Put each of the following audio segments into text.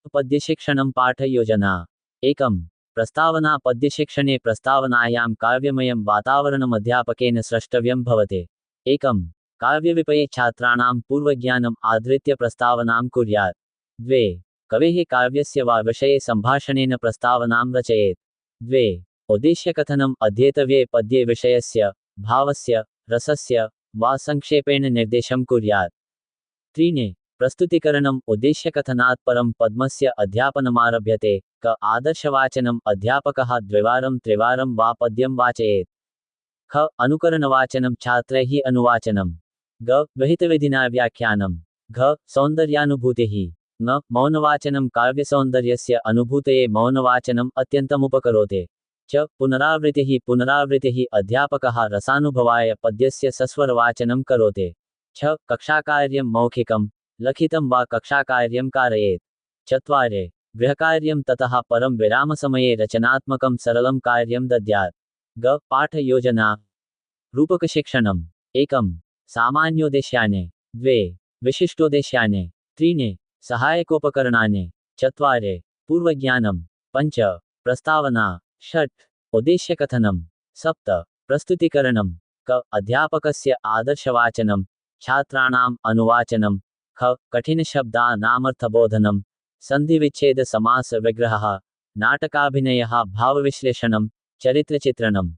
पद्यशिक्षणं पाठयोजना। एकं प्रस्तावना। पद्यशिक्षणे प्रस्तावनायां काव्यमयं वातावरणम् अध्यापकेन स्रष्टव्यं भवते। एकं काव्यविषये छात्राणां पूर्वज्ञानम् आधृत्य प्रस्तावनां कुर्यात्। द्वे कवेः काव्यस्य वा विषये सम्भाषणेन प्रस्तावनां रचयेत्। द्वे उद्देश्यकथनम् अध्येतव्ये पद्ये विषयस्य, भावस्य, रसस्य वा संक्षेपेण निर्देशं कुर्यात्। त्रीणि प्रस्तुतिकरणम्। उद्देश्यकथनात् परं पद्मस्य अध्यापनमारभ्यते। क आदर्शवाचनम्। अध्यापकः द्विवारं त्रिवारं वा पद्यं वाचयेत्। ख अनुकरणवाचनं। छात्रैः अनुवाचनं। ग विहितविधिना व्याख्यानं। घ सौन्दर्यानुभूतिः। न मौनवाचनं। काव्यसौन्दर्यस्य अनुभूतये मौनवाचनम् अत्यन्तमुपकरोते। च पुनरावृत्तिः। पुनरावृत्तिः। अध्यापकः रसानुभवाय पद्यस्य सस्वरवाचनं करोते। छ कक्षाकार्यं। मौखिकं लिखितं वा कक्षाकार्यं कारयेत्। चत्वारि गृहकार्यं। ततः परं विरामसमये रचनात्मकं सरलं कार्यं दद्यात्। ग पाठयोजना। रूपकशिक्षणम्। एकं सामान्योद्देश्यानि। द्वे विशिष्टोद्देश्यानि। त्रीणि सहायकोपकरणानि। चत्वारि पूर्वज्ञानं। पञ्च प्रस्तावना। षट् उद्देश्यकथनं। सप्त प्रस्तुतिकरणं। क अध्यापकस्य आदर्शवाचनं। छात्राणाम् अनुवाचनं। ख कठिनशब्दानामर्थबोधनं। सन्धिविच्छेदसमासविग्रहः। नाटकाभिनयः। भावविश्लेषणं। चरित्रचित्रणं।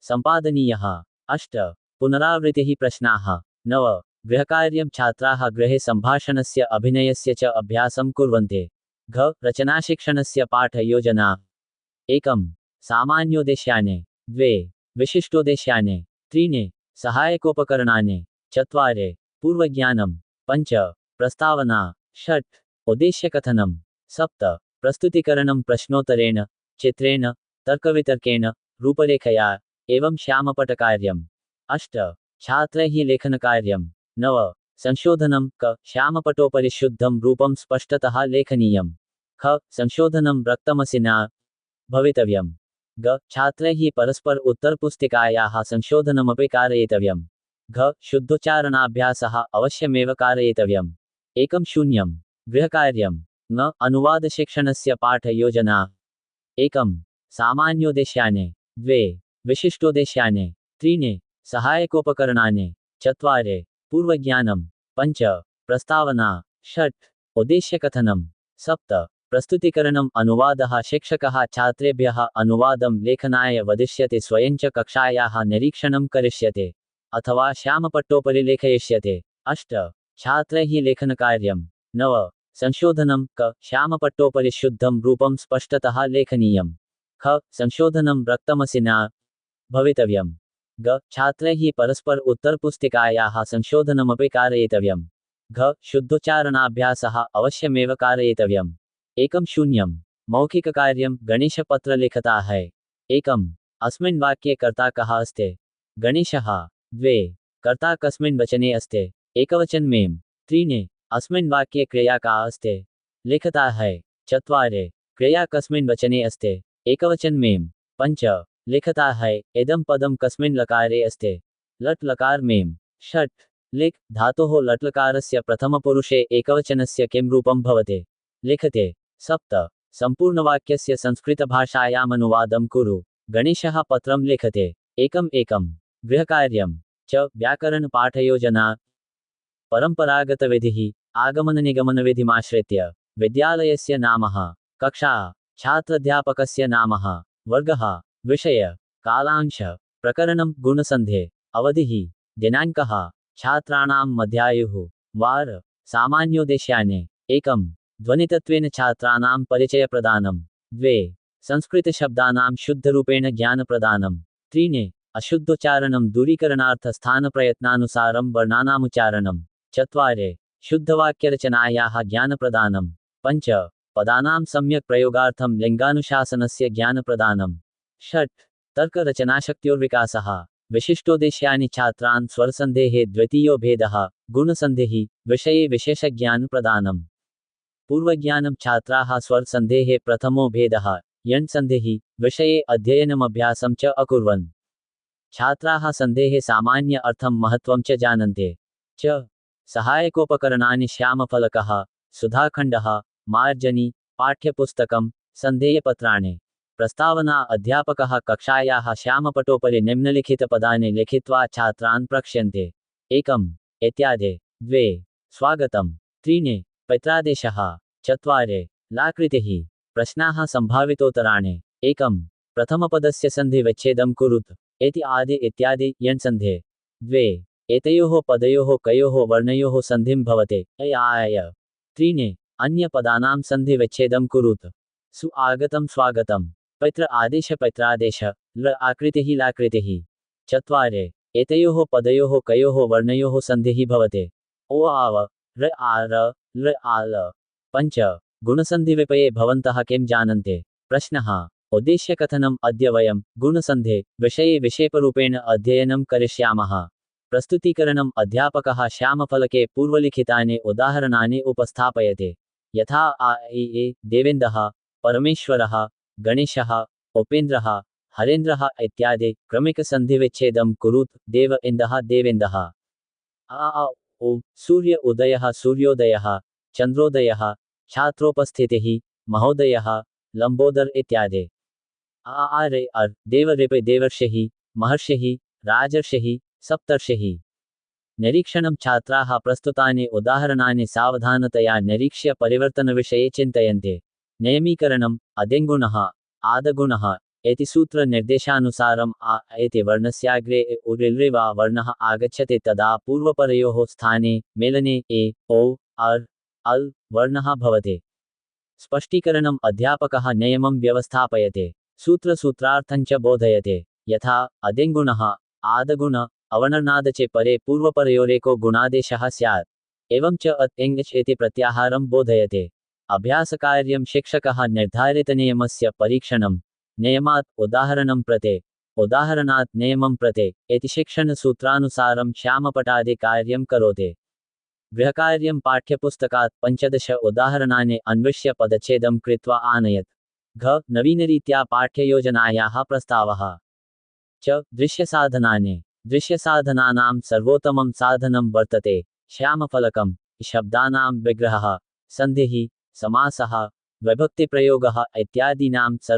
सम्पादनीयः। अष्ट पुनरावृत्तिः। प्रश्नाः। नव गृहकार्यं। छात्राः गृहे सम्भाषणस्य अभिनयस्य च अभ्यासं कुर्वन्ति। घ रचनाशिक्षणस्य पाठयोजना। एकं सामान्योद्देश्यानि। द्वे विशिष्टोद्देश्यानि। त्रीणि सहायकोपकरणानि। चत्वारि पूर्वज्ञानं। पञ्च प्रस्तावना। षट् उद्देश्यकथनं। सप्त प्रस्तुतिकरणं। प्रश्नोत्तरेण, चित्रेण, तर्कवितर्केण, रूपरेखया एवं श्यामपटकार्यम्। अष्ट छात्रैः लेखनकार्यं। नव संशोधनं। क श्यामपटोपरि शुद्धं रूपं स्पष्टतः लेखनीयं। ख संशोधनं रक्तमसिना भवितव्यं। ग छात्रैः परस्पर उत्तरपुस्तिकायाः संशोधनमपि कारयितव्यम्। घ शुद्धोच्चारणाभ्यासः अवश्यमेव कारयितव्यम्। एकं शून्यं गृहकार्यं। न अनुवादशिक्षणस्य पाठयोजना। एकं सामान्योद्देश्यानि। द्वे विशिष्टोद्देश्यानि। त्रीणि सहायकोपकरणानि। चत्वारि पूर्वज्ञानं। पञ्च प्रस्तावना। षट् उद्देश्यकथनं। सप्त प्रस्तुतिकरणम्। अनुवादः। शिक्षकः छात्रेभ्यः अनुवादं लेखनाय वदिष्यते। स्वयं च कक्षायाः निरीक्षणं करिष्यते अथवा श्यामपट्टोपरि लेखयिष्यते। अष्ट छात्रैः लेखनकार्यं। नव संशोधनं। क श्यामपट्टोपरि शुद्धं रूपं स्पष्टतः लेखनीयं। ख संशोधनं रक्तमसिना भवितव्यं। ग छात्रैः परस्पर उत्तरपुस्तिकायाः संशोधनमपि कारयितव्यम्। घ शुद्धोच्चारणाभ्यासः अवश्यमेव कारयितव्यम्। एकं शून्यं मौखिककार्यं। गणेशपत्रलेखता है। एकम् अस्मिन् वाक्ये कर्ता कः अस्ति। गणेशः। द्वे कर्ता कस्मिन् वचने अस्ति। एकवचन में। त्रीणि अस्मिन् वाक्ये क्रिया का अस्ति। लिखता है। चत्वारि क्रिया कस्मिन् वचने अस्ति। एकवचन में। पञ्च लिखता है। इदं पदं कस्मिन् लकारे अस्ति। लट् लकार में। षट् लिख् धातोः लट्लकारस्य प्रथमपुरुषे एकवचनस्य किं रूपं भवति। लिखते। सप्त सम्पूर्णवाक्यस्य संस्कृतभाषायामनुवादं कुरु। गणेशः पत्रं लिखते। एकम् एकं गृहकार्यं। च व्याकरणपाठयोजना। परम्परागतविधिः। आगमननिगमनविधिमाश्रित्य विद्यालयस्य नामः, कक्षा, छात्राध्यापकस्य नामः, वर्गः, विषय, कालांश, प्रकरणं, गुणसन्धि, अवधिः, दिनाङ्कः, छात्राणां मध्यायुः, वार, सामान्योद्देश्यानि। एकं ध्वनितत्वेन छात्राणां परिचयप्रदानं। द्वे संस्कृतशब्दानां शुद्धरूपेण ज्ञानप्रदानं। त्रीणि अशुद्धोच्चारणं दूरीकरणार्थ स्थानप्रयत्नानुसारं वर्णानामुच्चारणं। चत्वारि शुद्धवाक्यरचनायाः ज्ञानप्रदानं। पञ्च पदानां सम्यक् प्रयोगार्थं लिङ्गानुशासनस्य ज्ञानप्रदानं। षट् तर्करचनाशक्त्योर्विकासः। विशिष्टोद्देश्यानि छात्रान् स्वरसन्धेः द्वितीयो भेदः, गुणसन्धिः, विषये विशेषज्ञानप्रदानम्। पूर्वज्ञानं छात्राः स्वरसन्धेः प्रथमो भेदः, यण्सन्धिः, विषये अध्ययनमभ्यासं च अकुर्वन्। छात्राः सन्धेः सामान्य अर्थं महत्त्वं च जानन्ति। च सहायकोपकरणानि श्यामफलकः, सुधाखण्डः, मार्जनी पाठ्यपुस्तकं सन्देयपत्राणि प्रस्तावना अध्यापकः कक्षायाः श्यामपटोपरि निम्नलिखितपदानि लिखित्वा छात्रान् प्रक्ष्यन्ते। 1 इत्यादि 2 स्वागतं 3 पैत्रादेशः 4 लाकृतिः प्रश्नाः सम्भावितोत्तराणि 1 प्रथमपदस्य सन्धिविच्छेदं कुरुत इति आदि इत्यादि यण्सन्धे 2 एतयोः पदयोः कयोः वर्णयोः सन्धिं भवते अय आय 3 अन्यपदानां सन्धिविच्छेदं कुरुत सु आगतं स्वागतं पैत्र आदेश पैत्रादेश ल आकृतिः लाकृतिः 4 एतयोः पदयोः कयोः वर्णयोः सन्धिः भवते ओ आव र आर ल आल 5 गुणसन्धिविषये भवन्तः किं जानन्ते प्रश्नः उद्देश्यकथनम् अद्य वयं गुणसन्धे विषये विशेषरूपेण अध्ययनं करिष्यामः प्रस्तुतीकरणम् अध्यापकः श्यामफलके पूर्वलिखितानि उदाहरणानि उपस्थापयते यथा आ ए देवेन्दः परमेश्वरः गणेशः उपेन्द्रः हरेन्द्रः इत्यादि क्रमिकसन्धिविच्छेदं कुरुत देव इन्दः देवेन्दः आ ओ सूर्य उदयः सूर्योदयः चन्द्रोदयः छात्रोपस्थितिः महोदयः लंबोदर इत्यादि आरे अर देवऋपे देवर्षिः महर्षिः राजर्षिः सप्तर्षिः निरीक्षणं छात्राः प्रस्तुतानि उदाहरणानि सावधानतया निरीक्ष्य परिवर्तनविषये चिन्तयन्ते नियमीकरणम् अदिङ्गुणः आदगुणः इति सूत्रनिर्देशानुसारम् आ इति वर्णस्याग्रे उरिल्रिवा वर्णः आगच्छति तदा पूर्वपरयोः स्थाने मेलने ए ओ अर् अल् वर्णः भवति स्पष्टीकरणम् अध्यापकः नियमं व्यवस्थापयते सूत्रसूत्रार्थञ्च बोधयते यथा अदिङ्गुणः आदगुण अवर्णनादचे परे पूर्वपरयोरेको गुणादेशः स्यात् एवं च अत् इङ् इति प्रत्याहारं बोधयते अभ्यासकार्यं शिक्षकः निर्धारितनियमस्य परीक्षणं नियमात् उदाहरणं प्रते उदाहरणात् नियमं प्रते इति शिक्षणसूत्रानुसारं श्यामपटादिकार्यं करोति गृहकार्यं पाठ्यपुस्तकात् 15 उदाहरणानि अन्विष्य पदच्छेदं कृत्वा आनयत् घ नवीनरीत्या पाठ्ययोजनायाः प्रस्तावः च दृश्यसाधनानि दृश्यसाधनानां सर्वोत्तमं साधनं वर्तते श्यामफलकं शब्दानां विग्रहः सन्धिः समासः विभक्तिप्रयोगः इत्यादीनां